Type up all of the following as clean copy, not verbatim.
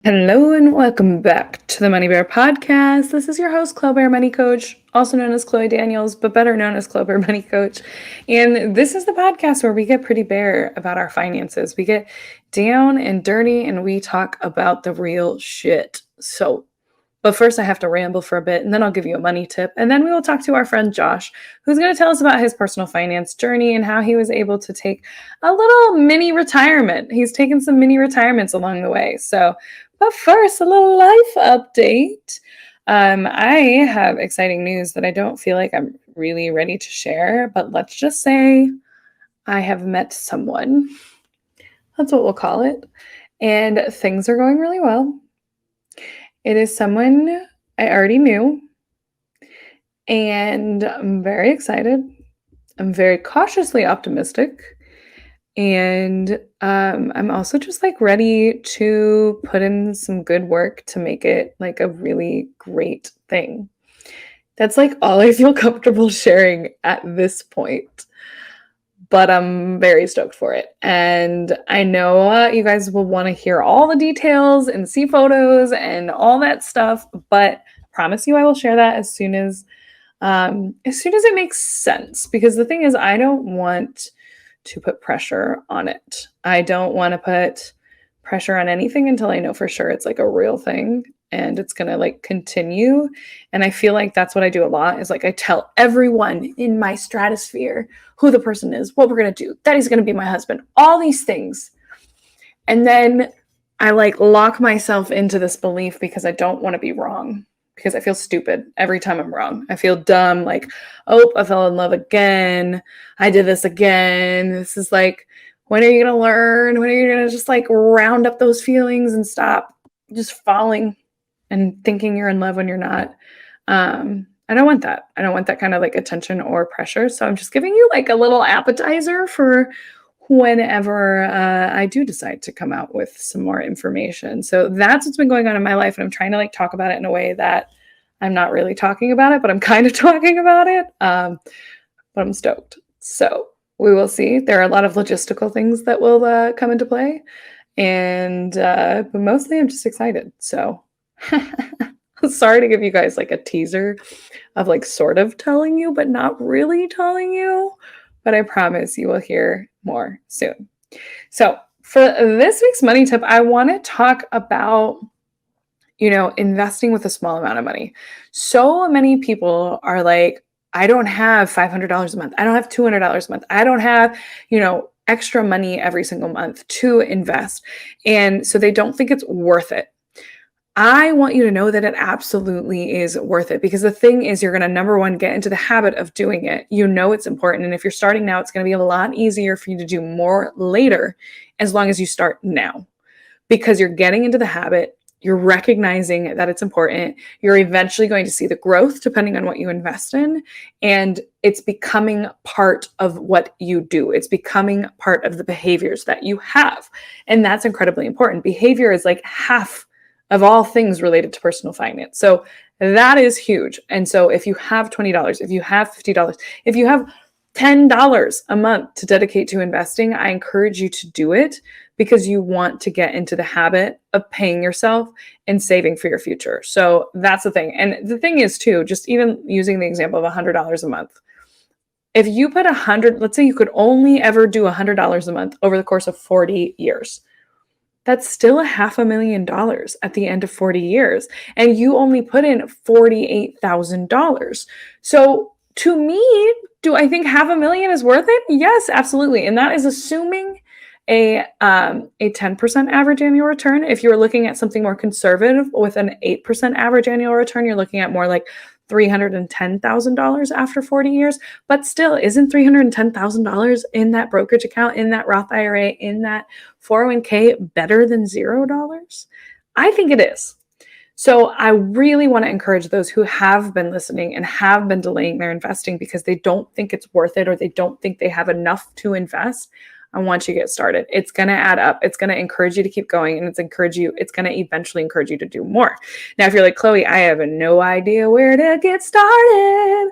Hello and welcome back to the Money Bear Podcast. This is your host, Chloe Bear Money Coach, also known as Chloe Daniels, but better known as Chloe Bear Money Coach. And this is the podcast where we get pretty bare about our finances. We get down and dirty and we talk about the real shit. But first I have to ramble for a bit and then I'll give you a money tip. And then we will talk to our friend Josh, who's going to tell us about his personal finance journey and how he was able to take a little mini retirement. He's taken some mini retirements along the way. But first, a little life update. I have exciting news that I don't feel like I'm really ready to share, but let's just say I have met someone. That's what we'll call it. And things are going really well. It is someone I already knew, and I'm very excited. I'm very cautiously optimistic. And I'm also just like ready to put in some good work to make it like a really great thing. That's like all I feel comfortable sharing at this point. But I'm very stoked for it. And I know you guys will want to hear all the details and see photos and all that stuff, but I promise you I will share that as soon as it makes sense. Because the thing is, I don't want to put pressure on it. I don't want to put pressure on anything until I know for sure it's like a real thing and it's going to like continue. And I feel like that's what I do a lot is like I tell everyone in my stratosphere who the person is, what we're going to do, that he's going to be my husband, all these things. And then I like lock myself into this belief because I don't want to be wrong. Because I feel stupid every time I'm wrong. I feel dumb, like, oh, I fell in love again. I did this again. This is like, when are you going to learn? When are you going to just like round up those feelings and stop just falling and thinking you're in love when you're not? I don't want that. I don't want that kind of like attention or pressure. So I'm just giving you like a little appetizer for whenever I do decide to come out with some more information. So that's what's been going on in my life. And I'm trying to like talk about it in a way that I'm not really talking about it, but I'm kind of talking about it. But I'm stoked. So we will see. There are a lot of logistical things that will come into play. And but mostly I'm just excited. So sorry to give you guys like a teaser of like sort of telling you, but not really telling you. But I promise you will hear more soon. So, for this week's money tip, I want to talk about, investing with a small amount of money. So many people are like, I don't have $500 a month. I don't have $200 a month. I don't have, extra money every single month to invest. And so they don't think it's worth it. I want you to know that it absolutely is worth it because the thing is, you're going to, number one, get into the habit of doing it. You know it's important. And if you're starting now, it's going to be a lot easier for you to do more later as long as you start now because you're getting into the habit. You're recognizing that it's important. You're eventually going to see the growth depending on what you invest in. And it's becoming part of what you do. It's becoming part of the behaviors that you have. And that's incredibly important. Behavior is like half of all things related to personal finance. So that is huge. And so if you have $20, if you have $50, if you have $10 a month to dedicate to investing, I encourage you to do it because you want to get into the habit of paying yourself and saving for your future. So that's the thing. And the thing is too, just even using the example of $100 a month. If you put let's say you could only ever do $100 a month over the course of 40 years. That's still $500,000 at the end of 40 years. And you only put in $48,000. So to me, do I think $500,000 is worth it? Yes, absolutely. And that is assuming a 10% average annual return. If you're looking at something more conservative with an 8% average annual return, you're looking at more like $310,000 after 40 years. But still, isn't $310,000 in that brokerage account, in that Roth IRA, in that 401k better than $0? I think it is. So I really want to encourage those who have been listening and have been delaying their investing because they don't think it's worth it or they don't think they have enough to invest. I want you to get started. It's going to add up. It's going to encourage you to keep going, and it's going to eventually encourage you to do more. Now, if you're like, Chloe, I have no idea where to get started.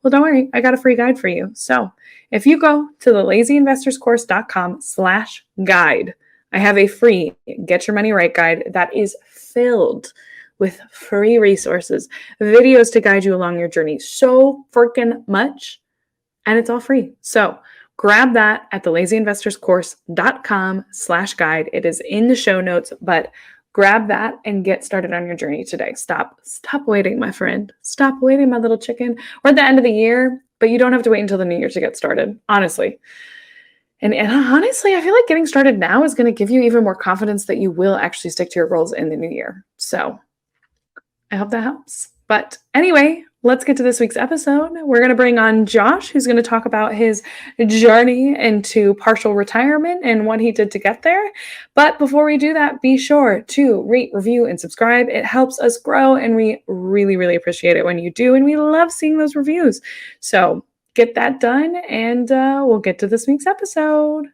Well, don't worry. I got a free guide for you. So if you go to thelazyinvestorscourse.com/guide, I have a free Get Your Money Right guide that is filled with free resources, videos to guide you along your journey so freaking much, and it's all free. So grab that at thelazyinvestorscourse.com/guide. It is in the show notes, but grab that and get started on your journey today. Stop waiting, my friend. Stop waiting, my little chicken. We're at the end of the year, but you don't have to wait until the new year to get started, honestly. And honestly, I feel like getting started now is going to give you even more confidence that you will actually stick to your goals in the new year. So I hope that helps. But anyway, let's get to this week's episode. We're going to bring on Josh, who's going to talk about his journey into partial retirement and what he did to get there. But before we do that, be sure to rate, review, and subscribe. It helps us grow, and we really, really appreciate it when you do. And we love seeing those reviews. So get that done, and we'll get to this week's episode.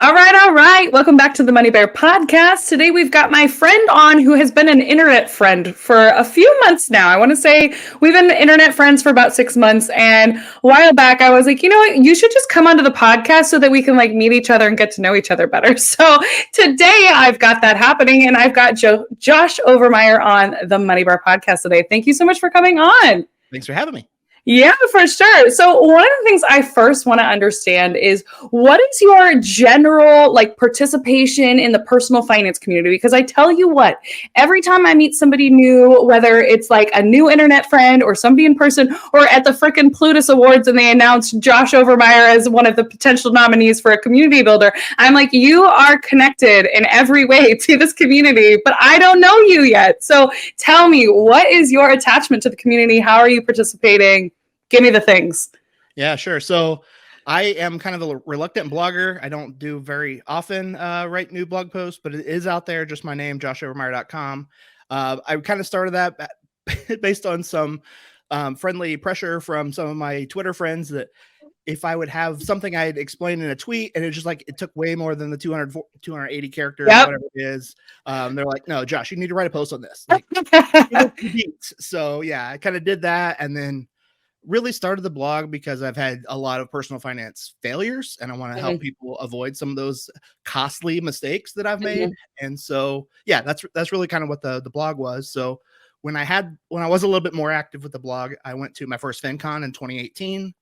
All right. Welcome back to the Money Bear podcast. Today we've got my friend on who has been an internet friend for a few months now. I want to say we've been internet friends for about 6 months. And a while back, I was like, you know what? You should just come onto the podcast so that we can like meet each other and get to know each other better. So today I've got that happening, and I've got Josh Overmyer on the Money Bear podcast today. Thank you so much for coming on. Thanks for having me. Yeah, for sure. So one of the things I first want to understand is, what is your general like participation in the personal finance community? Because I tell you what, every time I meet somebody new, whether it's like a new internet friend or somebody in person or at the frickin' Plutus Awards and they announce Josh Overmyer as one of the potential nominees for a community builder, I'm like, you are connected in every way to this community, but I don't know you yet. So tell me, what is your attachment to the community? How are you participating? Give me the things. Yeah, sure. So I am kind of a reluctant blogger. I don't do very often write new blog posts, but it is out there. Just my name, joshovermeyer.com. I kind of started that based on some friendly pressure from some of my Twitter friends that if I would have something I'd explain in a tweet, and it just like, it took way more than the 280 characters, whatever it is. They're like, no, Josh, you need to write a post on this. Like, so yeah, I kind of did that. And then really started the blog because I've had a lot of personal finance failures and I want to help people avoid some of those costly mistakes that I've made. And so, yeah, that's really kind of what the blog was. So when I was a little bit more active with the blog, I went to my first FinCon in 2018.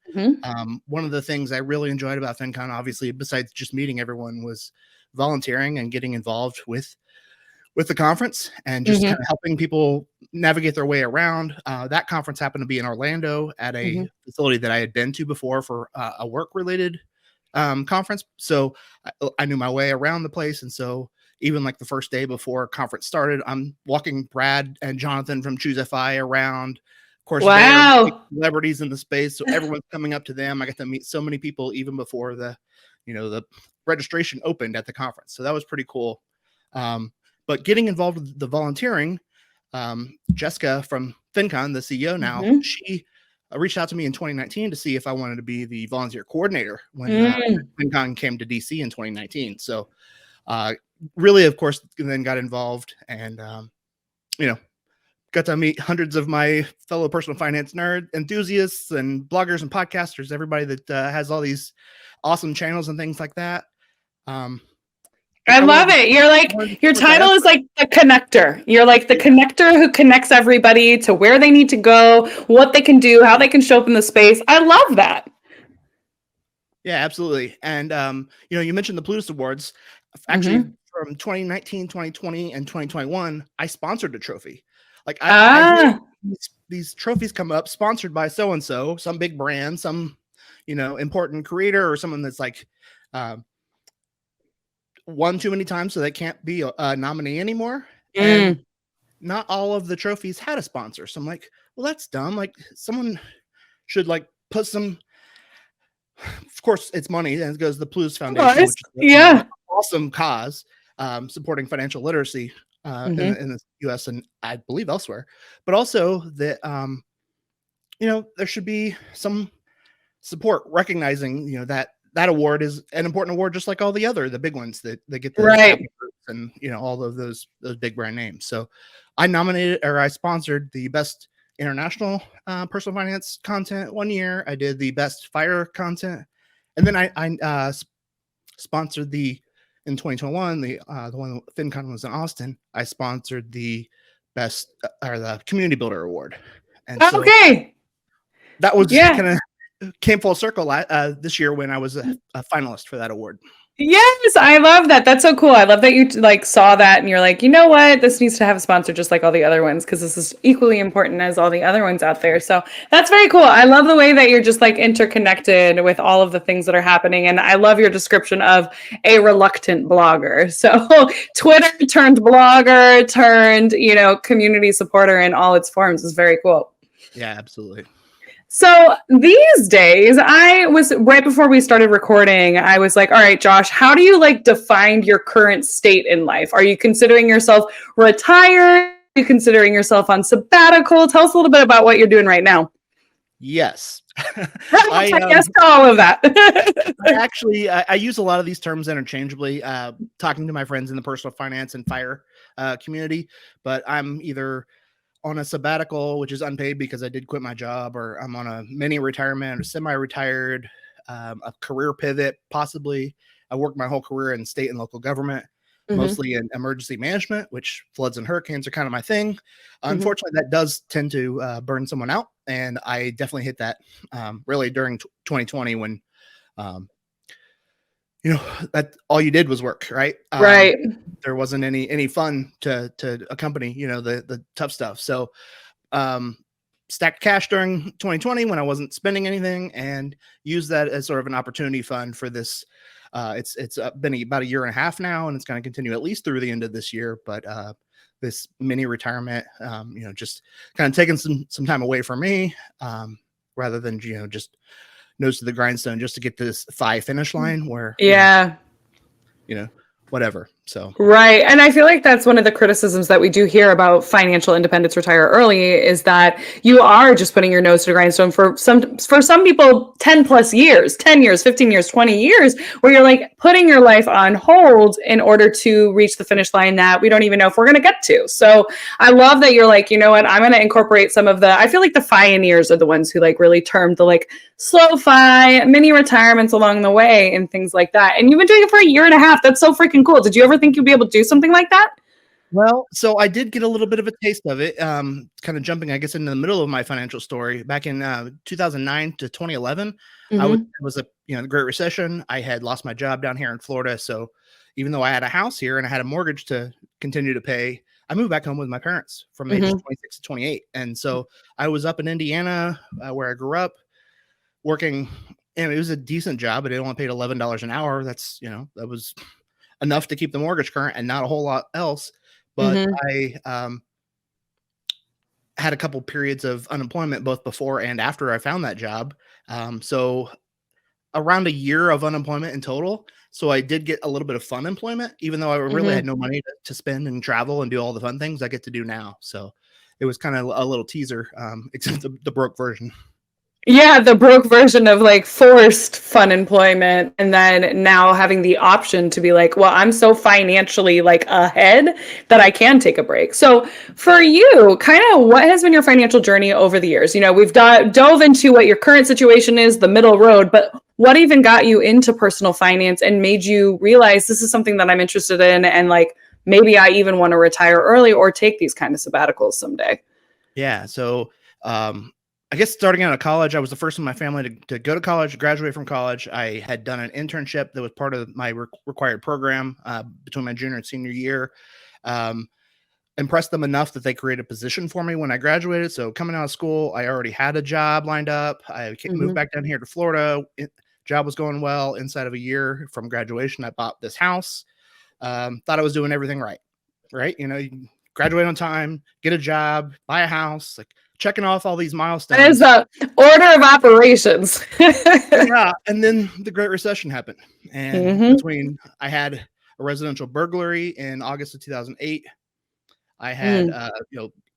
One of the things I really enjoyed about FinCon, obviously, besides just meeting everyone, was volunteering and getting involved with the conference and just kind of helping people navigate their way around. That conference happened to be in Orlando at a facility that I had been to before for a work-related conference. So I knew my way around the place. And so even like the first day before conference started, I'm walking Brad and Jonathan from Choose FI around. Of course, they're celebrities in the space. So everyone's coming up to them. I got to meet so many people even before the registration opened at the conference. So that was pretty cool. But getting involved with the volunteering, Jessica from FinCon, the CEO now, she reached out to me in 2019 to see if I wanted to be the volunteer coordinator when FinCon came to DC in 2019. So really, of course, then got involved and, got to meet hundreds of my fellow personal finance nerd enthusiasts and bloggers and podcasters, everybody that has all these awesome channels and things like that. I love it. You're like, your title is like the connector. You're like the connector who connects everybody to where they need to go, what they can do, how they can show up in the space. I love that. Yeah, absolutely. And, you mentioned the Plutus Awards. Actually, from 2019, 2020, and 2021, I sponsored a trophy. Like I these trophies come up sponsored by so-and-so, some big brand, some, important creator or someone that's like, won too many times so they can't be a nominee anymore. And not all of the trophies had a sponsor. So I'm like, well, that's dumb. Like someone should like put some, of course it's money and it goes to the Plutus Foundation, which is an awesome cause, supporting financial literacy in the US and I believe elsewhere, but also that, there should be some support recognizing, that award is an important award, just like all the big ones that get the and all of those big brand names. So I sponsored the best international personal finance content one year. I did the best fire content, and then I sponsored in 2021, the one FinCon was in Austin. I sponsored the best or the community builder award. And so Okay. that was Yeah. kind of came full circle this year when I was a finalist for that award. Yes, I love that. That's so cool. I love that you like saw that and you're like, you know what? This needs to have a sponsor just like all the other ones because this is equally important as all the other ones out there. So that's very cool. I love the way that you're just like interconnected with all of the things that are happening. And I love your description of a reluctant blogger. So Twitter turned blogger turned, community supporter in all its forms is very cool. Yeah, absolutely. So these days, I was right before we started recording, I was like, all right, Josh, how do you like define your current state in life? Are you considering yourself retired? Are you considering yourself on sabbatical? Tell us a little bit about what you're doing right now. Yes. Yes to all of that. I use a lot of these terms interchangeably, talking to my friends in the personal finance and fire community, but I'm either on a sabbatical, which is unpaid because I did quit my job, or I'm on a mini retirement or semi-retired, a career pivot, possibly. I worked my whole career in state and local government, mostly in emergency management, which floods and hurricanes are kind of my thing. Unfortunately, that does tend to burn someone out. And I definitely hit that really during 2020 when, that all you did was work, right? Right. There wasn't any fun to accompany, the tough stuff. So stacked cash during 2020 when I wasn't spending anything and used that as sort of an opportunity fund for this. It's been about a year and a half now, and it's going to continue at least through the end of this year. But this mini retirement, just kind of taking some time away from me, rather than just nose to the grindstone just to get this finish line where whatever. So right. And I feel like that's one of the criticisms that we do hear about financial independence retire early is that you are just putting your nose to the grindstone for some people 10 plus years, 10 years, 15 years, 20 years, where you're like putting your life on hold in order to reach the finish line that we don't even know if we're going to get to. So I love that you're like, you know what, I'm going to incorporate some of I feel like the pioneers are the ones who like really termed the like slow mini retirements along the way and things like that. And you've been doing it for a year and a half. That's so freaking cool. Did you ever think you'd be able to do something like that? Well, so I did get a little bit of a taste of it, kind of jumping, I guess, into the middle of my financial story. Back in 2009 to 2011, it was the Great Recession. I had lost my job down here in Florida. So even though I had a house here and I had a mortgage to continue to pay, I moved back home with my parents from age 26 to 28. And so I was up in Indiana, where I grew up, working, and it was a decent job, but it only paid $11 an hour. That's, that was enough to keep the mortgage current and not a whole lot else. But I had a couple periods of unemployment both before and after I found that job. So around a year of unemployment in total. So I did get a little bit of fun employment, even though I really had no money to spend and travel and do all the fun things I get to do now. So it was kind of a little teaser, except the broke version. Yeah, the broke version of like forced fun employment and then now having the option to be like, well, I'm so financially like ahead that I can take a break. So for you, kind of what has been your financial journey over the years? We've dove into what your current situation is, the middle road, but what even got you into personal finance and made you realize this is something that I'm interested in and like maybe I even want to retire early or take these kind of sabbaticals someday? Yeah. So I guess starting out of college, I was the first in my family to go to college, graduate from college. I had done an internship that was part of my required program between my junior and senior year. Impressed them enough that they created a position for me when I graduated. So coming out of school, I already had a job lined up. I moved back down here to Florida. Job was going well. Inside of a year from graduation, I bought this house. Thought I was doing everything right. Right. You graduate on time, get a job, buy a house, like checking off all these milestones. That is the order of operations. Yeah. And then the Great Recession happened. And I had a residential burglary in August of 2008. I had,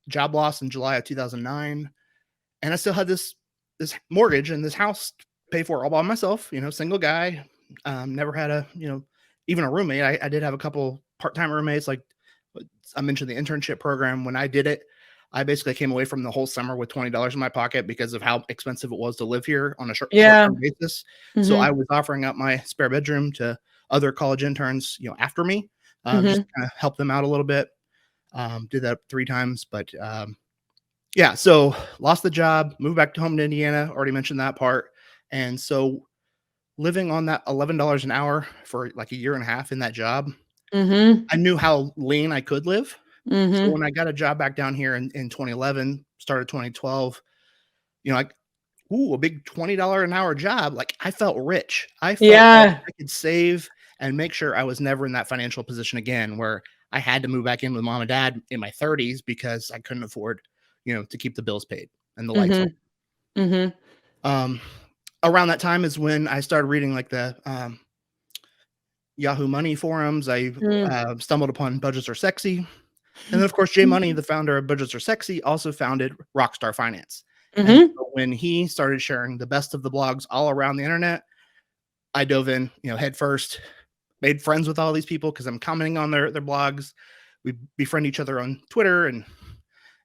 job loss in July of 2009. And I still had this mortgage and this house to pay for all by myself, single guy, never had even a roommate. I did have a couple part-time roommates. Like I mentioned the internship program. When I did it, I basically came away from the whole summer with $20 in my pocket because of how expensive it was to live here on a short-term basis. So I was offering up my spare bedroom to other college interns, after me, just Mhm. kind of help them out a little bit. Did that 3 times, but yeah. So lost the job, moved back to home to Indiana. Already mentioned that part, and so living on that $11 an hour for like a year and a half in that job, Mhm. I knew how lean I could live. So Mhm. when I got a job back down here in 2011, started 2012, like, ooh, a big $20 an hour job. Like I felt rich. I felt like Yeah. I could save and make sure I was never in that financial position again where I had to move back in with mom and dad in my 30s because I couldn't afford, to keep the bills paid and the lights on. Mhm. Mhm. Um, Around that time is when I started reading like the Yahoo Money forums. I Mm. stumbled upon Budgets Are Sexy. And then, of course, Jay Money, the founder of Budgets Are Sexy, also founded Rockstar Finance. And Mhm. so when he started sharing the best of the blogs all around the internet, I dove in, head first, made friends with all these people because I'm commenting on their blogs. We befriend each other on Twitter and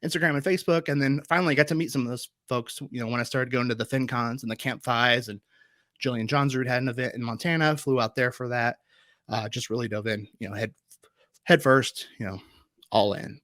Instagram and Facebook. And then finally got to meet some of those folks, when I started going to the FinCons and the Camp Fives, and Jillian Johnsrud had an event in Montana, flew out there for that. Just really dove in, head first, all in.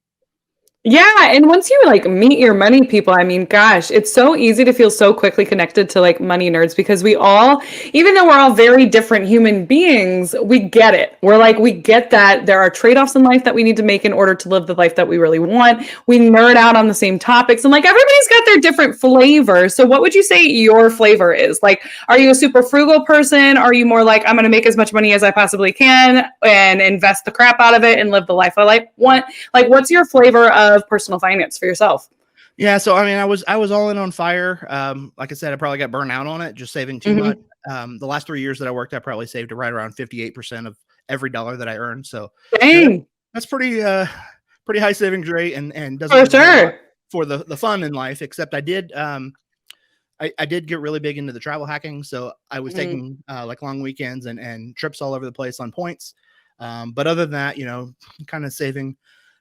Yeah, and once you like meet your money people, I mean, gosh, it's so easy to feel so quickly connected to like money nerds because we all, even though we're all very different human beings, we get it. We're like, we get that there are trade-offs in life that we need to make in order to live the life that we really want. We nerd out on the same topics and like everybody's got their different flavors. So what would you say your flavor is? Like, are you a super frugal person? Are you more like, I'm going to make as much money as I possibly can and invest the crap out of it and live the life I want? Like, what's your flavor of personal finance for yourself? Yeah, so I mean, I was all in on fire. Like I said, I probably got burned out on it, just saving too much. Mhm. The last 3 years that I worked, I probably saved right around 58% of every dollar that I earned. So, Dang, that's pretty high savings rate, and doesn't for leave me a lot sure. for the fun in life. Except I did get really big into the travel hacking, so I was Mhm. taking like long weekends and trips all over the place on points. But other than that, kind of saving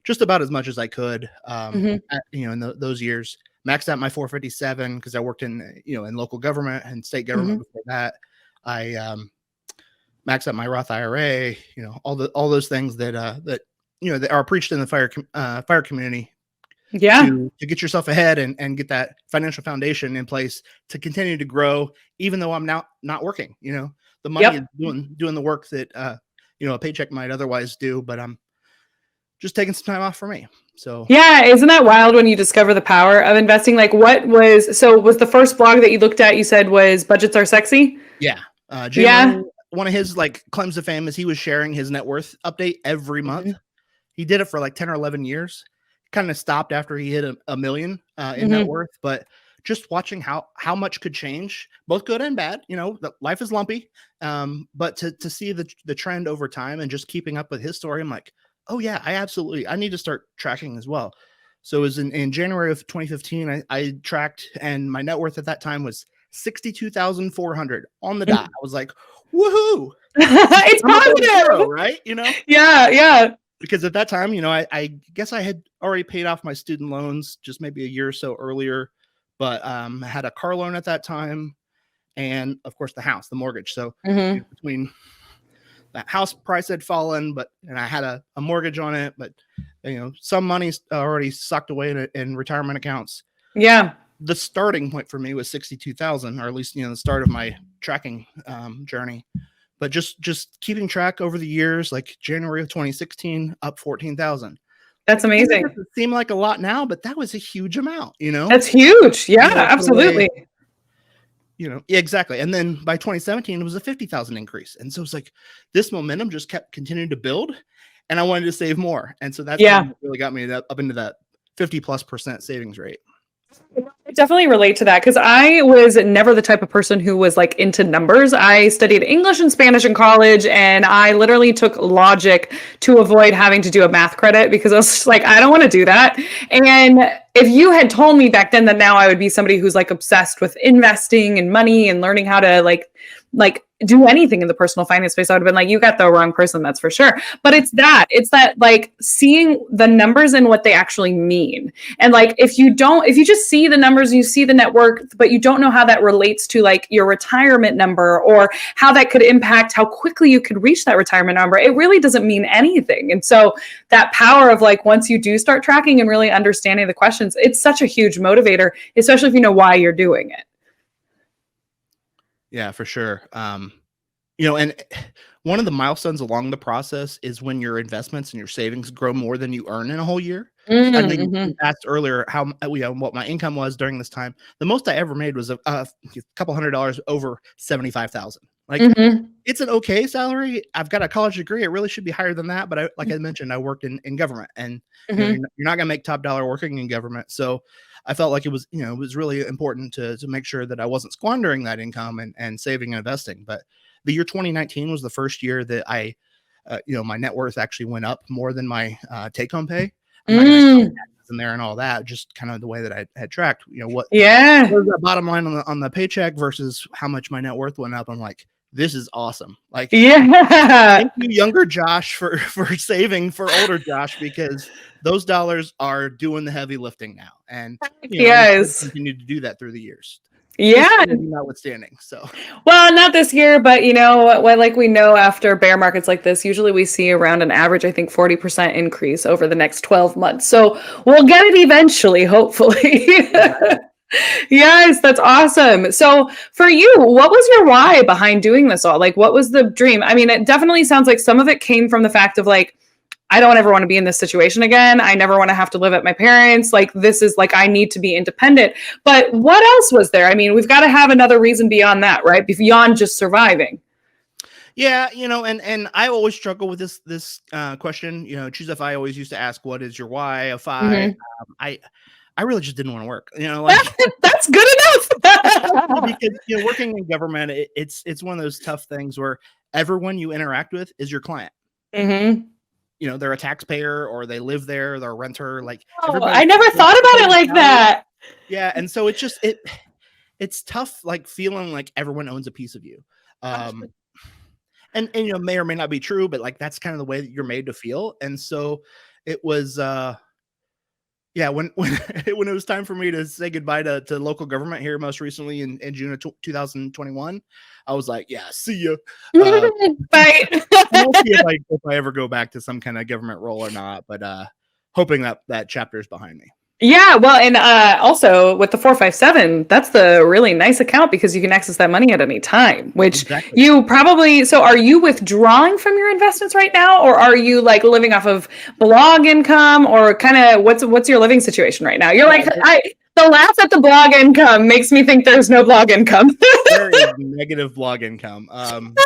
just about as much as I could. Mhm. In those years, maxed out my 457 because I worked in in local government and state government Mhm. before that. I maxed out my Roth IRA. All those things that are preached in the fire community Yeah. to get yourself ahead and get that financial foundation in place to continue to grow, even though I'm now not working. The money is Yep. doing the work that a paycheck might otherwise do, but I'm just taking some time off for me. So Yeah, isn't that wild when you discover the power of investing? Like, was the first blog that you looked at, you said was Budgets Are Sexy? yeah, Jay Yeah. Money, one of his like claims to fame is he was sharing his net worth update every month. Mhm. He did it for like 10 or 11 years. Kind of stopped after he hit a million in net Mhm. worth, but just watching how much could change, both good and bad. Life is lumpy, but to see the trend over time and just keeping up with his story, I'm like, oh yeah, I need to start tracking as well. So it was in January of 2015, I tracked, and my net worth at that time was 62,400 on the dot. I was like, woohoo! It's I'm above zero, positive. right? Yeah, yeah. Because at that time, I guess I had already paid off my student loans just maybe a year or so earlier, but I had a car loan at that time, and of course the house, the mortgage. So Mhm. between that house price had fallen, and I had a mortgage on it, but some money's already sucked away in retirement accounts. Yeah. The starting point for me was 62,000, or at least the start of my tracking journey. But just keeping track over the years, like January of 2016, up 14,000. That's Like, it amazing. doesn't seem like a lot now, but that was a huge amount, That's huge. Yeah, you know, put away, absolutely. yeah, exactly. And then by 2017, it was a 50,000 increase. And so it's like this momentum just kept continuing to build, and I wanted to save more. And so that's Yeah. when it really got me up into that 50+% savings rate. I definitely relate to that because I was never the type of person who was like into numbers. I studied English and Spanish in college, and I literally took logic to avoid having to do a math credit because I was just like, I don't want to do that. And if you had told me back then that now I would be somebody who's like obsessed with investing and money and learning how to like do anything in the personal finance space, I would have been like, you got the wrong person, that's for sure. But it's that like seeing the numbers and what they actually mean. And like if you just see the numbers and you see the network, but you don't know how that relates to like your retirement number or how that could impact how quickly you could reach that retirement number, it really doesn't mean anything. And so that power of like once you do start tracking and really understanding the questions, it's such a huge motivator, especially if you know why you're doing it. Yeah, for sure. And one of the milestones along the process is when your investments and your savings grow more than you earn in a whole year. I know you asked earlier how what my income was during this time. The most I ever made was a couple $100 over 75,000. Like it's an okay salary. I've got a college degree. It really should be higher than that. But like I mentioned, I worked in government, and you're not gonna make top dollar working in government. So I felt like it was really important to make sure that I wasn't squandering that income and saving and investing. But the year 2019 was the first year that I, my net worth actually went up more than my take home pay. I'm not going to count taxes in there and all that, just kind of the way that I had tracked, what was the bottom line on the paycheck versus how much my net worth went up. I'm like, this is awesome. Like, thank you, younger Josh, for saving for older Josh, because those dollars are doing the heavy lifting now. And, continue to do that through the years. Notwithstanding. So, well, not this year, but like we know after bear markets like this, usually we see around an average, I think 40% increase over the next 12 months. So we'll get it eventually, hopefully. Yes, that's awesome. So for you, what was your why behind doing this all? Like, what was the dream? I mean, it definitely sounds like some of it came from the fact of like, I don't ever want to be in this situation again. I never want to have to live at my parents. Like, this is like, I need to be independent. But what else was there? I mean, we've got to have another reason beyond that, right? Beyond just surviving. Yeah, and I always struggle with this question. Choose if I always used to ask, what is your why? If I really just didn't want to work. Like that's good enough. Because working in government, it's one of those tough things where everyone you interact with is your client. They're a taxpayer, or they live there, they're a renter. Like I never thought about it like that. Yeah, and so it's just it's tough, like feeling like everyone owns a piece of you. And may or may not be true, but like that's kind of the way that you're made to feel. And so it was when it was time for me to say goodbye to local government here most recently in June of 2021, I was like, yeah, see ya. Bye. We'll see if I ever go back to some kind of government role or not, but hoping that chapter is behind me. Yeah, well, and also with the 457, that's the really nice account because you can access that money at any time, which you probably, so are you withdrawing from your investments right now, or are you like living off of blog income, or kind of what's your living situation right now? You're like, the laugh at the blog income makes me think there's no blog income. There is negative blog income. And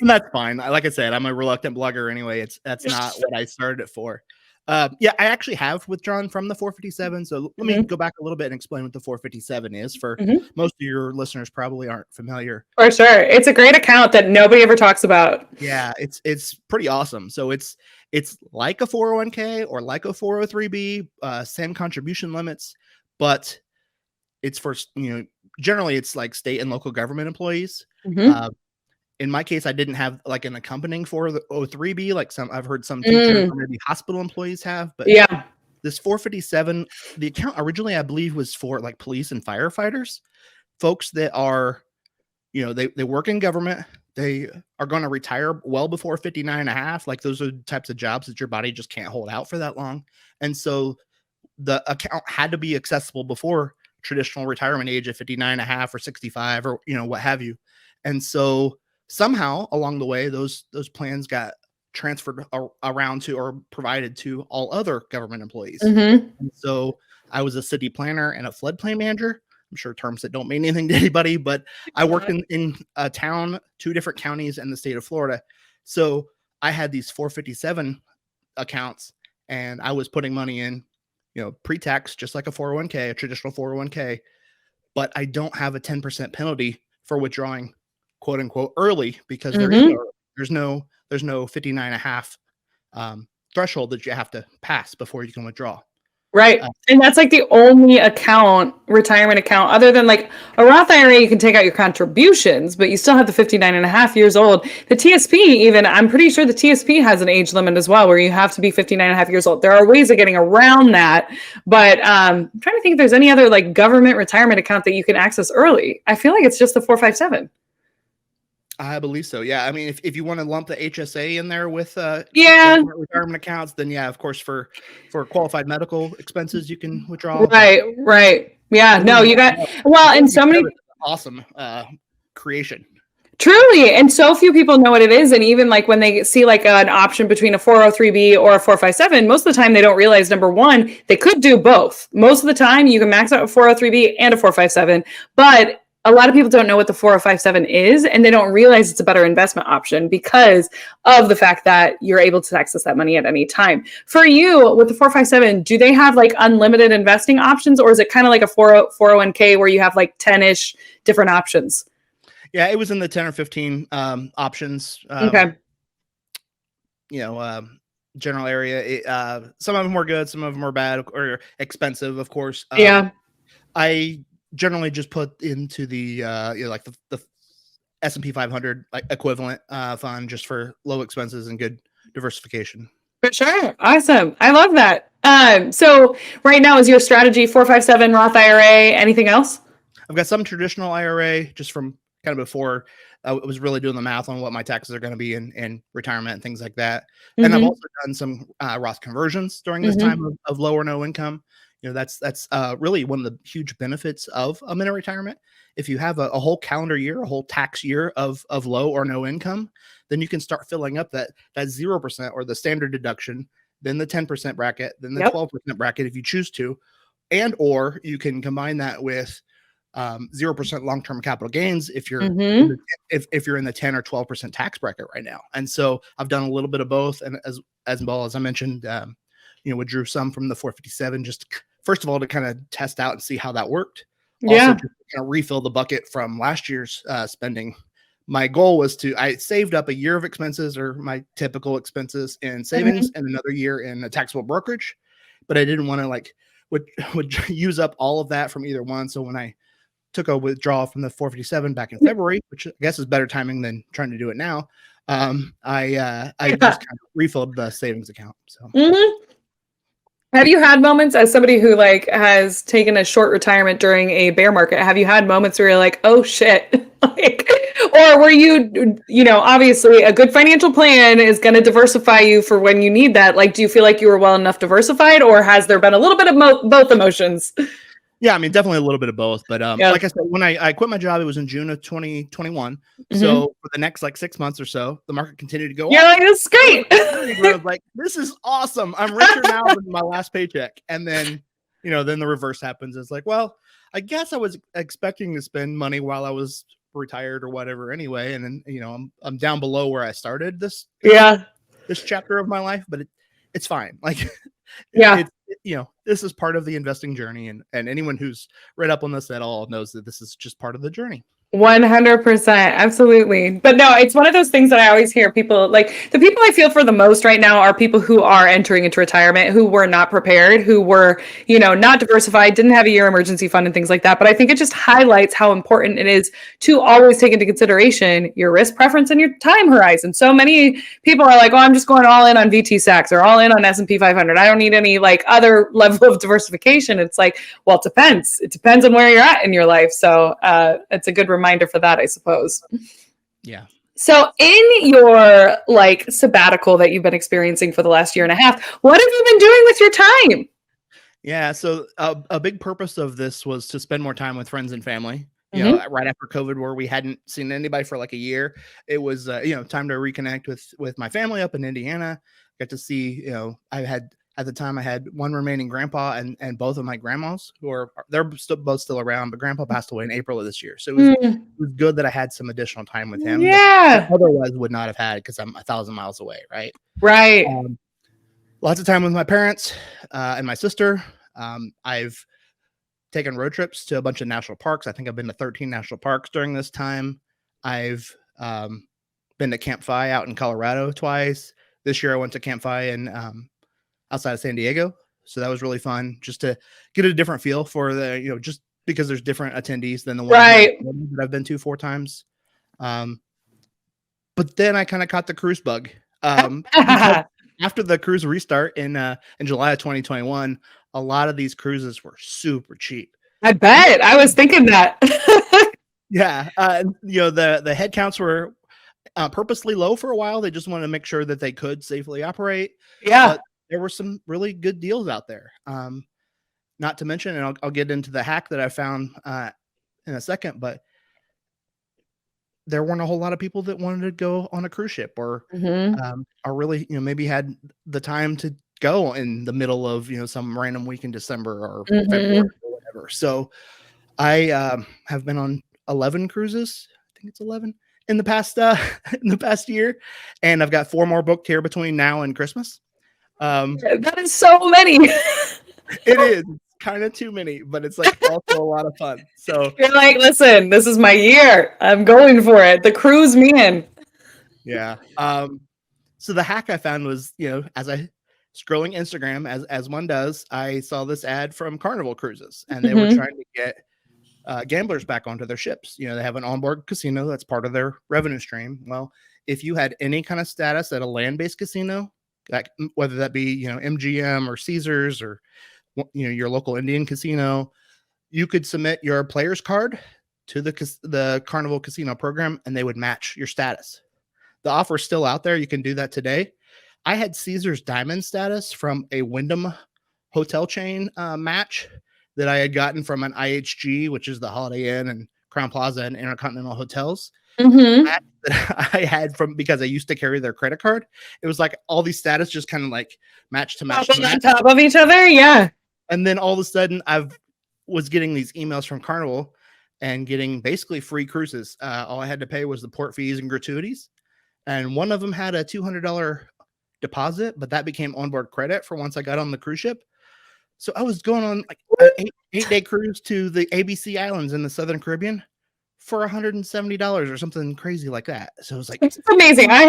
that's fine. Like I said, I'm a reluctant blogger anyway. That's not what I started it for. I actually have withdrawn from the 457. So let me go back a little bit and explain what the 457 is for most of your listeners probably aren't familiar. For sure. It's a great account that nobody ever talks about. Yeah, it's pretty awesome. So it's like a 401k or like a 403b, same contribution limits, but it's for, generally it's like state and local government employees. In my case, I didn't have like an accompanying 403b, like I've heard some teachers or maybe hospital employees have, but this 457, the account originally, I believe, was for like police and firefighters, folks that are, they work in government. They are going to retire well before 59 and a half. Like those are the types of jobs that your body just can't hold out for that long. And so the account had to be accessible before traditional retirement age of 59 and a half or 65 or, what have you. And so somehow along the way, those plans got transferred around to or provided to all other government employees. And so I was a city planner and a floodplain manager. I'm sure terms that don't mean anything to anybody, but I worked in a town, 2 different counties in the state of Florida. So I had these 457 accounts, and I was putting money in, pre-tax, just like a 401k, a traditional 401k, but I don't have a 10% penalty for withdrawing, quote unquote, early, because there's no 59 and a half threshold that you have to pass before you can withdraw. Right. And that's like the only account, retirement account, other than like a Roth IRA, you can take out your contributions, but you still have the 59 and a half years old. The TSP, even, I'm pretty sure the TSP has an age limit as well, where you have to be 59 and a half years old. There are ways of getting around that. But I'm trying to think if there's any other like government retirement account that you can access early. I feel like it's just the 457. I believe so. Yeah. I mean, if you want to lump the HSA in there with Yeah. government retirement accounts, then yeah, of course, for qualified medical expenses, you can withdraw. But Right. Right. Yeah. other No, than you that, got, no. The well, and so 457 many. is an awesome creation. Truly, and so few people know what it is. And even like when they see like an option between a 403b or a 457, most of the time they don't realize number one, they could do both. Most of the time you can max out a 403b and a 457, but a lot of people don't know what the 4057 is, and they don't realize it's a better investment option because of the fact that you're able to access that money at any time. For you, with the 457, do they have like unlimited investing options, or is it kind of like a 401k where you have like 10-ish different options? Yeah, it was in the 10 or 15 options. Okay. General area. Some of them were good, some of them were bad or expensive, of course. Yeah. I generally just put into the like the S&P 500 like equivalent fund just for low expenses and good diversification. For sure. Awesome. I love that. So right now is your strategy 457 Roth IRA, anything else? I've got some traditional IRA just from kind of before I was really doing the math on what my taxes are going to be in retirement and things like that. And I've Mm-hmm. also done some Roth conversions during this Mm-hmm. time of low or no income. That's really one of the huge benefits of a minute retirement. If you have a whole calendar year, a whole tax year of low or no income, then you can start filling up that 0% or the standard deduction, then the 10% bracket, then the Yep. 12% bracket if you choose to, and or you can combine that with 0% long-term capital gains if you're Mm-hmm. if you're in the 10 or 12% tax bracket right now. And so I've done a little bit of both, and as well as I mentioned, withdrew some from the 457 just first of all to kind of test out and see how that worked. Also, Yeah. just kind of refill the bucket from last year's spending. My goal was I saved up a year of expenses or my typical expenses in Mm-hmm. savings and another year in a taxable brokerage, but I didn't want to would use up all of that from either one. So when I took a withdrawal from the 457 back in February, which I guess is better timing than trying to do it now. I Yeah. just kind of refilled the savings account. So Mm-hmm. Have you had moments as somebody who like has taken a short retirement during a bear market? Have you had moments where you're like, oh shit, like, or were you, obviously a good financial plan is going to diversify you for when you need that. Like, do you feel like you were well enough diversified, or has there been a little bit of both emotions? yeah, I mean, definitely a little bit of both. But Yeah. like I said, when I quit my job, it was in June of 2021. Mm-hmm. So for the next like 6 months or so, the market continued to go You're up. like, that's I was great. at a period where I was like, this is awesome. I'm richer now than my last paycheck. And then, then the reverse happens. It's like, well, I guess I was expecting to spend money while I was retired or whatever anyway. And then, I'm down below where I started Yeah. this chapter of my life, but it's fine. Like Yeah. this is part of the investing journey, and anyone who's read up on this at all knows that this is just part of the journey. 100%. Absolutely. But no, it's one of those things that I always hear people like the people I feel for the most right now are people who are entering into retirement, who were not prepared, who were, not diversified, didn't have a year emergency fund and things like that. But I think it just highlights how important it is to always take into consideration your risk preference and your time horizon. So many people are like, oh, I'm just going all in on VT Sachs or all in on S&P 500. I don't need any like other level of diversification. It's like, well, it depends. It depends on where you're at in your life. So it's a good reminder for that, I suppose. Yeah. So in your like sabbatical that you've been experiencing for the last year and a half, what have you been doing with your time? Yeah. So a big purpose of this was to spend more time with friends and family. Mm-hmm. Right after COVID, where we hadn't seen anybody for like a year, it was time to reconnect with my family up in Indiana. Got to see I had at the time I had one remaining grandpa and both of my grandmas they're both still around, but grandpa passed away in April of this year, so it was good that I had some additional time with him that I Yeah. otherwise would not have had because I'm 1,000 miles away, right? Right. Lots of time with my parents and my sister. I've taken road trips to a bunch of national parks. I think I've been to 13 national parks during this time. I've been to Camp Fi out in Colorado twice. This year I went to Camp Fi in outside of San Diego. So that was really fun just to get a different feel for the, just because there's different attendees than the one here in Right. Florida that I've been to 4 times. Um, but then I kind of caught the cruise bug because after the cruise restart in July of 2021, a lot of these cruises were super cheap. I bet. I was thinking that. Yeah, the head counts were purposely low for a while. They just wanted to make sure that they could safely operate, Yeah. but there were some really good deals out there. Not to mention, and I'll get into the hack that I found in a second, but there weren't a whole lot of people that wanted to go on a cruise ship Mhm. or really, maybe had the time to go in the middle of, some random week in December or February Mhm. or whatever. So I have been on 11 cruises. I think it's 11 in the past in the past year, and I've got 4 more booked here between now and Christmas. That is so many. It is kind of too many, but it's like also a lot of fun. So You're like, listen, this is my year. I'm going for it. The cruise man. yeah. So the hack I found was, as I scrolling Instagram as one does, I saw this ad from Carnival Cruises, and they were Mhm. trying to get gamblers back onto their ships. They have an onboard casino that's part of their revenue stream. Well, if you had any kind of status at a land-based casino, whether that be MGM or Caesars or your local Indian casino, you could submit your player's card to the Carnival Casino program, and they would match your status. The offer is still out there. You can do that today. I had Caesars Diamond status from a Wyndham hotel chain match that I had gotten from an IHG, which is the Holiday Inn and Crown Plaza and Intercontinental Hotels. Mhm. That I had from because I used to carry their credit card. It was like all these status just kind of like match to match to Popping on match. top of each other. Yeah. And then all of a sudden was getting these emails from Carnival and getting basically free cruises. All I had to pay was the port fees and gratuities. And one of them had a $200 deposit, but that became onboard credit for once I got on the cruise ship. So I was going on like an 8-day cruise to the ABC Islands in the Southern Caribbean for $170 or something crazy like that. So it was like, It's amazing. I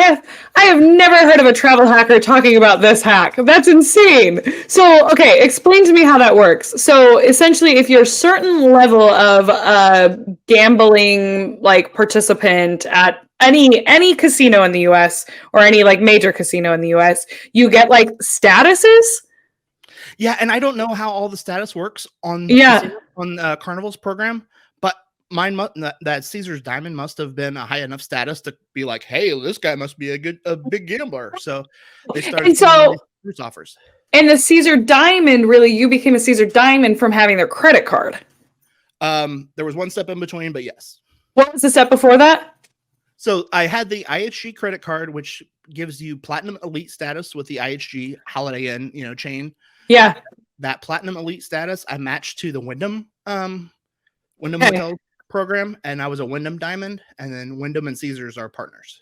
have never heard of a travel hacker talking about this hack. That's insane. So, okay, explain to me how that works. So, essentially, if you're a certain level of gambling like participant at any casino in the US or any like major casino in the US, you get like statuses? yeah, and I don't know how all the status works on Yeah. casino on Carnival's program, but that Caesar's Diamond must have been a high enough status to be like, hey, this guy must be a big gambler. So they started And sending me these so cruise offers. and the Caesar Diamond, really, you became a Caesar Diamond from having their credit card. There was one step in between, but yes. What was the step before that? So I had the IHG credit card, which gives you platinum elite status with the IHG Holiday Inn, chain. Yeah. That platinum elite status I matched to the Wyndham Okay. Hotel program, and I was a Wyndham Diamond, and then Wyndham and Caesars are partners.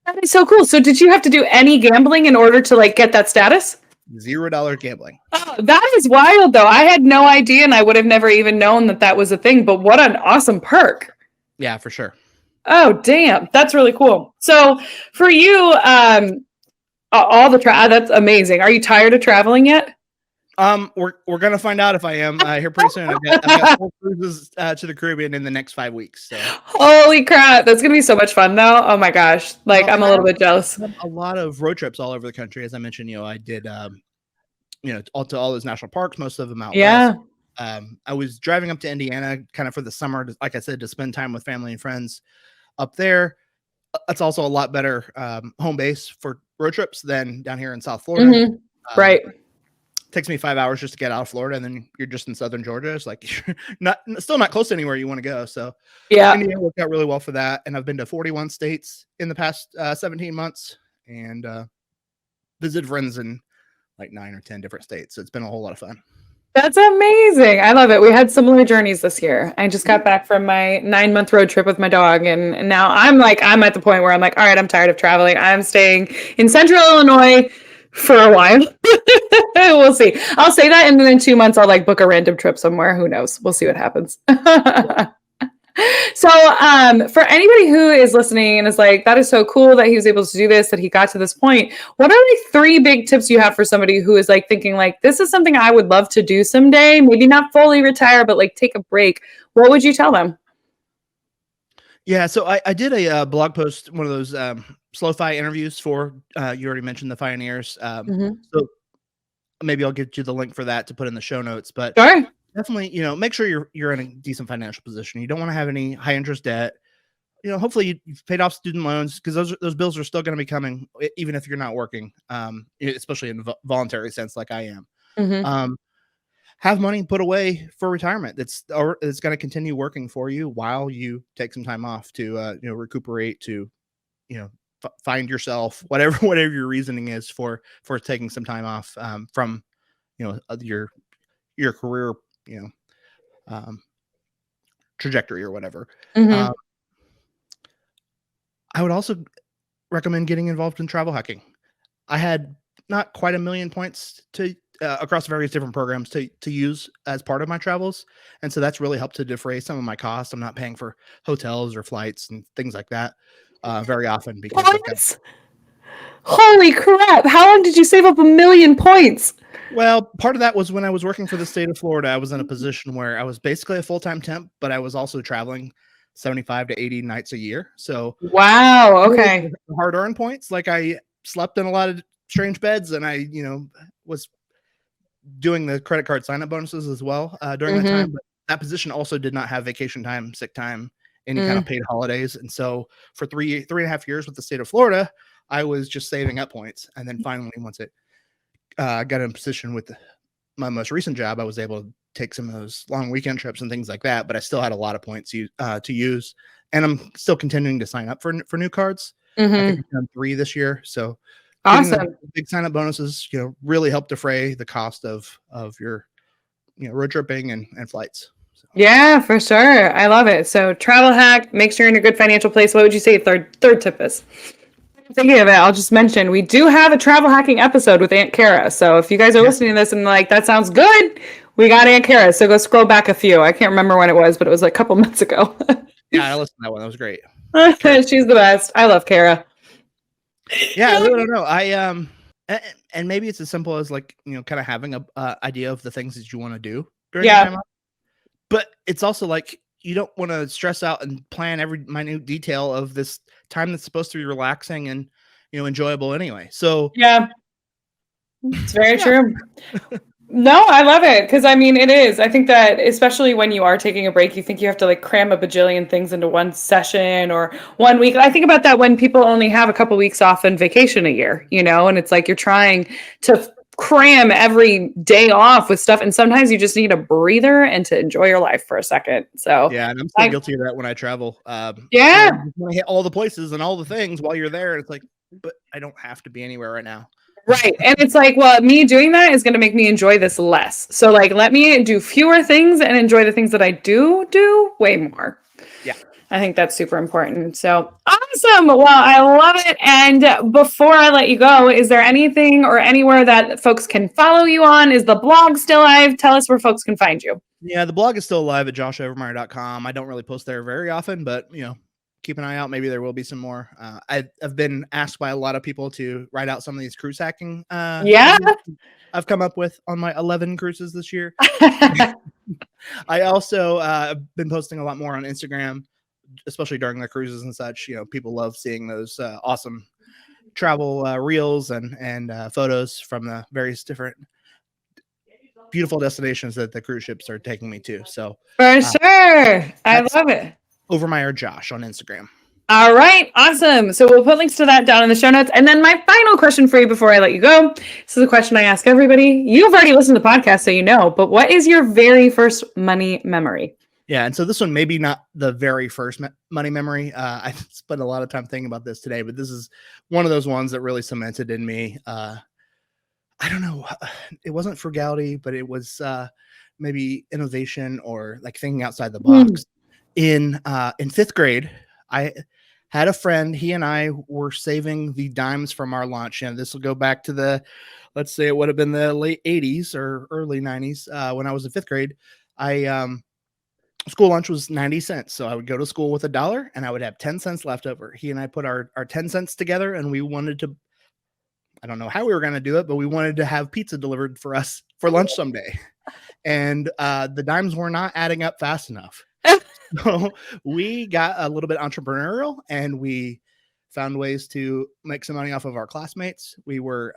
That is so cool. So did you have to do any gambling in order to like get that status? $0 gambling. Oh, that is wild though. I had no idea and I would have never even known that that was a thing, but what an awesome perk. Yeah, for sure. Oh, damn. That's really cool. So for you, all the that's amazing. Are you tired of traveling yet? We're gonna find out if I am here pretty soon. I've got 4 cruises to the Caribbean in the next 5 weeks. So Holy crap. That's going to be so much fun though. Oh my gosh. Like well, I'm a little bit jealous. I have a lot of road trips all over the country. As I mentioned, I did all to all those national parks, most of them out west. Yeah. I was driving up to Indiana kind of for the summer, like I said, to spend time with family and friends up there. That's also a lot better home base for road trips than down here in South Florida. Mhm. Right. Takes me 5 hours just to get out of Florida, and then you're just in southern Georgia. It's like you're still not close to anywhere you want to go. So Yeah. Indiana worked out really well for that. And I've been to 41 states in the past 17 months and visited friends in like 9 or 10 different states. So it's been a whole lot of fun. That's amazing. I love it. We had similar journeys this year. I just got back from my 9-month road trip with my dog. And now I'm at the point where I'm like, all right, I'm tired of traveling. I'm staying in central Illinois for a while. We'll see. I'll say that. And then in 2 months, I'll like book a random trip somewhere. Who knows? We'll see what happens. So, for anybody who is listening and is like, that is so cool that he was able to do this, that he got to this point, what are like three big tips you have for somebody who is like thinking like, this is something I would love to do someday, maybe not fully retire, but like take a break? What would you tell them? Yeah, so I did a blog post, one of those slow-fi interviews for you already mentioned the Pioneers. Mhm. So maybe I'll get you the link for that to put in the show notes. But Sure. definitely, make sure you're in a decent financial position. You don't want to have any high interest debt. Hopefully you've paid off student loans, because those bills are still going to be coming even if you're not working. Especially in a voluntary sense, like I am. Mhm. Um, have money put away for retirement. It's going to continue working for you while you take some time off to recuperate, to you know find yourself, whatever whatever your reasoning is for taking some time off from your career, you know um, trajectory or whatever. Um, Mhm. I would also recommend getting involved in travel hacking. I had not quite a million points to across various different programs to use as part of my travels, and so that's really helped to defray some of my costs. I'm not paying for hotels or flights and things like that very often, because I've got. Points? Holy crap. How long did you save up 1,000,000 points? Well, part of that was when I was working for the state of Florida. I was in a position where I was basically a full-time temp, but I was also traveling 75 to 80 nights a year. So Wow. really Okay. hard-earned points. Like, I slept in a lot of strange beds, and I, was doing the credit card sign-up bonuses as well during that time. Mhm. But that position also did not have vacation time, sick time, any kind of Mm. paid holidays. And so for three and a half years with the state of Florida, I was just saving up points. And then finally, once it got in a position with my most recent job, I was able to take some of those long weekend trips and things like that. But I still had a lot of points to use, and I'm still continuing to sign up for new cards. I think Mhm. I've done 3 this year. So getting the Awesome. big sign up bonuses, really help defray the cost of your road tripping and flights. So Yeah, for sure. I love it. So travel hack, make sure you're in a good financial place. What would you say third tip is? Thinking of it, I'll just mention we do have a travel hacking episode with Aunt Kara. So if you guys are yeah, listening to this and like that sounds good, we got Aunt Kara. So go scroll back a few. I can't remember when it was, but it was like a couple months ago. yeah, I listened to that one. That was great. Kara. She's the best. I love Kara. Yeah, I really don't know. And maybe it's as simple as, like, kind of having a idea of the things that you want to do during your Yeah. time off. But it's also like, you don't want to stress out and plan every minute detail of this time that's supposed to be relaxing and enjoyable anyway. So Yeah. It's very yeah, true. No, I love it because I mean it is. I think that especially when you are taking a break, you think you have to like cram a bajillion things into one session or one week. I think about that when people only have a couple weeks off and vacation a year, and it's like you're trying to cram every day off with stuff, and sometimes you just need a breather and to enjoy your life for a second. So, yeah, and I'm still I guilty of that when I travel. yeah, You just want to hit all the places and all the things while you're there. It's like, but I don't have to be anywhere right now. right. And it's like, well, me doing that is going to make me enjoy this less. So, like, let me do fewer things and enjoy the things that I do way more. Yeah. I think that's super important. So awesome. Well, I love it. And before I let you go, is there anything or anywhere that folks can follow you on? Is the blog still live? Tell us where folks can find you. Yeah, the blog is still live at joshovermeyer.com. I don't really post there very often, but keep an eye out. Maybe there will be some more. I've been asked by a lot of people to write out some of these cruise hacking Yeah. ideas I've come up with on my 11 cruises this year. I also been posting a lot more on Instagram, especially during the cruises and such. People love seeing those awesome travel reels and photos from the various different beautiful destinations that the cruise ships are taking me to. So For uh, sure. I that's love it. Overmyer Josh on Instagram. All right, awesome. So we'll put links to that down in the show notes. And then my final question for you before I let you go. This is a question I ask everybody. You've already listened to the podcast, so you know, but what is your very first money memory? Yeah, and so this one maybe not the very first money memory. I spent a lot of time thinking about this today, but this is one of those ones that really cemented in me. I don't know. It wasn't frugality, but it was maybe innovation or like thinking outside the Hmm. box. In fifth grade, I had a friend. He and I were saving the dimes from our lunch, and this will go back to let's say it would have been the late '80s or early '90s when I was in fifth grade. I school lunch was 90 cents. So I would go to school with $1 and I would have 10 cents left over. He and I put our 10 cents together and we wanted to, I don't know how we were going to do it, but we wanted to have pizza delivered for us for lunch someday. And the dimes were not adding up fast enough. So we got a little bit entrepreneurial and we found ways to make some money off of our classmates. We were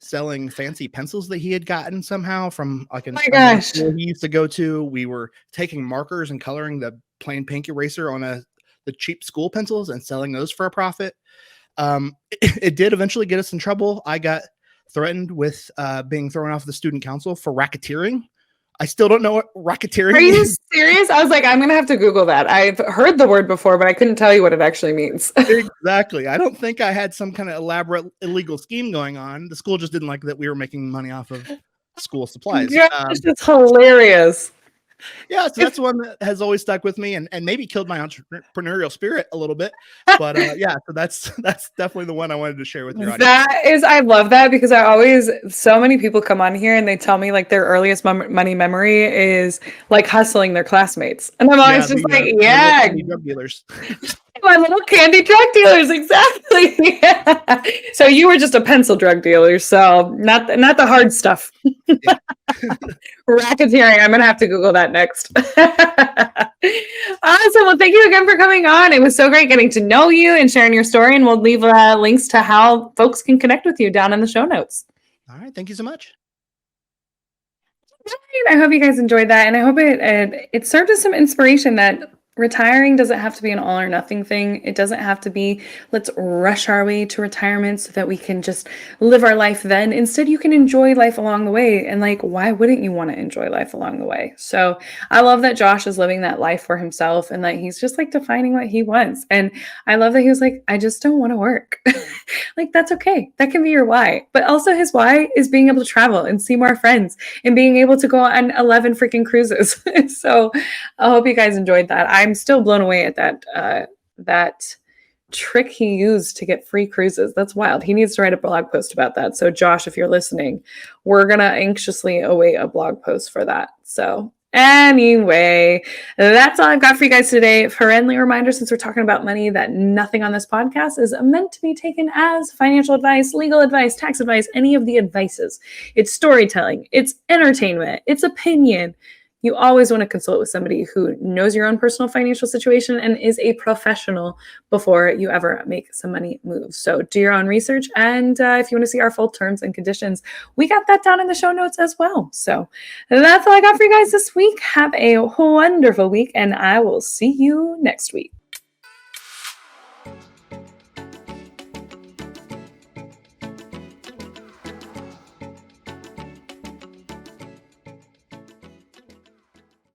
selling fancy pencils that he had gotten somehow from like my another gosh. school he used to go to. We were taking markers and coloring the plain pink eraser on the cheap school pencils and selling those for a profit. It did eventually get us in trouble. I got threatened with being thrown off the student council for racketeering. I still don't know what racketeering Are you is. serious? I was like, I'm gonna have to Google that. I've heard the word before, but I couldn't tell you what it actually means. Exactly. I don't think I had some kind of elaborate illegal scheme going on. The school just didn't like that we were making money off of school supplies. Gosh, it's hilarious. Yeah, so that's one that has always stuck with me and maybe killed my entrepreneurial spirit a little bit. But yeah, so that's definitely the one I wanted to share with your audience. That is, I love that because I always, so many people come on here and they tell me like their earliest money memory is like hustling their classmates. And I'm Yeah, always just like, the little yeah, candy drug dealers. my little candy drug dealers, exactly. Yeah. So you were just a pencil drug dealer, so not the hard stuff. Yeah. Racketeering. I'm gonna have to Google that next. Awesome. Well, thank you again for coming on. It was so great getting to know you and sharing your story. And we'll leave links to how folks can connect with you down in the show notes. All right. Thank you so much. I hope you guys enjoyed that, and I hope it served as some inspiration that retiring doesn't have to be an all or nothing thing. It doesn't have to be let's rush our way to retirement so that we can just live our life then. Instead, you can enjoy life along the way, and like, why wouldn't you want to enjoy life along the way? So I love that Josh is living that life for himself and that he's just like defining what he wants. And I love that he was like, I just don't want to work. Like, that's okay. That can be your why. But also his why is being able to travel and see more friends and being able to go on 11 freaking cruises. So I hope you guys enjoyed that. I'm still blown away at that trick he used to get free cruises. That's wild. He needs to write a blog post about that. So Josh, if you're listening, we're going to anxiously await a blog post for that. So anyway, that's all I've got for you guys today. Friendly reminder, since we're talking about money, that nothing on this podcast is meant to be taken as financial advice, legal advice, tax advice, any of the advices. It's storytelling, it's entertainment, it's opinion. You always want to consult with somebody who knows your own personal financial situation and is a professional before you ever make some money moves. So do your own research. And if you want to see our full terms and conditions, we got that down in the show notes as well. So that's all I got for you guys this week. Have a wonderful week, and I will see you next week.